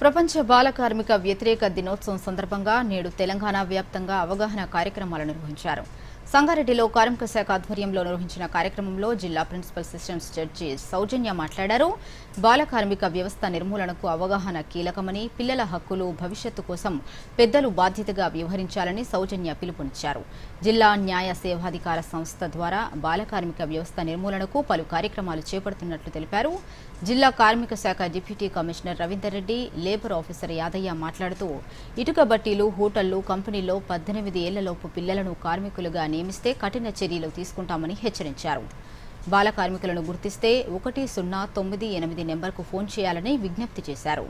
ప్రపంచ బాల కార్మిక వ్యతిరేక దినోత్సవం సందర్భంగా నేడు తెలంగాణ వ్యాప్తంగా అవగాహన కార్యక్రమాలు నిర్వహించారు. సంగారెడ్డిలో కార్మిక శాఖ ఆధ్వర్యంలో నిర్వహించిన కార్యక్రమంలో జిల్లా ప్రిన్సిపల్ సెషన్స్ జడ్జి సౌజన్య మాట్లాడారు. బాల కార్మిక వ్యవస్థ నిర్మూలనకు అవగాహన కీలకమని, పిల్లల హక్కులు, భవిష్యత్తు కోసం పెద్దలు బాధ్యతగా వ్యవహరించాలని సౌజన్య పిలుపునిచ్చారు. జిల్లా న్యాయ సేవాధికార సంస్థ ద్వారా బాల కార్మిక వ్యవస్థ నిర్మూలనకు పలు కార్యక్రమాలు చేపడుతున్నట్లు తెలిపారు. జిల్లా కార్మిక శాఖ deputy commissioner Ravinder Reddy, labour officer Yadaiah మాట్లాడుతూ ఇటుక బట్టీలు, హోటళ్లు, కంపెనీల్లో 18 ఏళ్లలోపు పిల్లలను కార్మికులుగా నియమిస్తే కఠిన చర్యలు తీసుకుంటామని హెచ్చరించారు. బాల కార్మికులను గుర్తిస్తే 1098 నెంబర్కు ఫోన్ చేయాలని విజ్ఞప్తి చేశారు.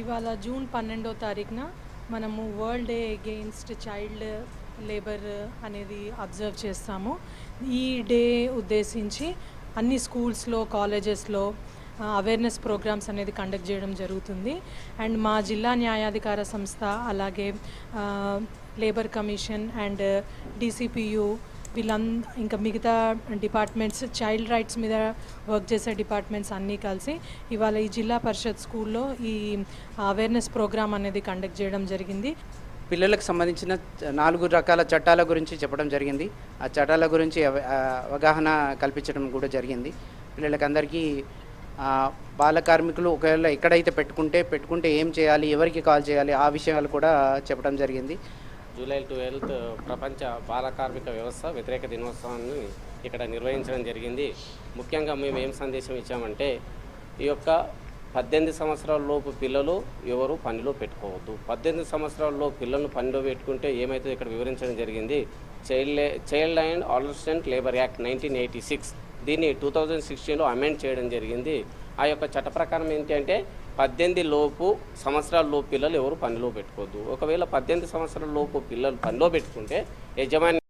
ఇవాళ జూన్ 12వ తారీఖున మనము world day against child labour అనేది అబ్జర్వ్ చేస్తాము. ఈ డే ఉద్దేశించి అన్ని స్కూల్స్లో, కాలేజెస్లో అవేర్నెస్ ప్రోగ్రామ్స్ అనేది కండక్ట్ చేయడం జరుగుతుంది. అండ్ మా జిల్లా న్యాయాధికార సంస్థ, అలాగే లేబర్ కమిషన్ అండ్ DCPU ఇంకా మిగతా డిపార్ట్మెంట్స్, చైల్డ్ రైట్స్ మీద వర్క్ చేసే డిపార్ట్మెంట్స్ అన్నీ కలిసి ఇవాళ ఈ జిల్లా పరిషత్ స్కూల్లో ఈ అవేర్నెస్ ప్రోగ్రామ్ అనేది కండక్ట్ చేయడం జరిగింది. పిల్లలకు సంబంధించిన 4 రకాల చట్టాల గురించి చెప్పడం జరిగింది. ఆ చట్టాల గురించి అవగాహన కల్పించడం కూడా జరిగింది. పిల్లలకందరికీ బాల కార్మికులు ఒకవేళ ఎక్కడైతే పెట్టుకుంటే ఏం చేయాలి, ఎవరికి కాల్ చేయాలి, ఆ విషయాలు కూడా చెప్పడం జరిగింది. జూలై 12th ప్రపంచ బాల కార్మిక వ్యవస్థ వ్యతిరేక దినోత్సవాన్ని ఇక్కడ నిర్వహించడం జరిగింది. ముఖ్యంగా మేము ఏం సందేశం ఇచ్చామంటే, ఈ యొక్క 18 సంవత్సరాల లోపు పిల్లలు ఎవరు పనిలో పెట్టుకోవద్దు. 18 సంవత్సరాల్లో పిల్లలను పనిలో పెట్టుకుంటే ఏమైతే ఇక్కడ వివరించడం జరిగింది. Child and adolescent labour act 1986 దీన్ని 2016లో అమెండ్ చేయడం జరిగింది. ఆ యొక్క చట్ట ప్రకారం ఏంటి అంటే 18 సంవత్సరాల లోపు పిల్లలు ఎవరు పనిలో పెట్టుకోవద్దు. ఒకవేళ 18 సంవత్సరాల లోపు పిల్లలు పనిలో పెట్టుకుంటే యజమాని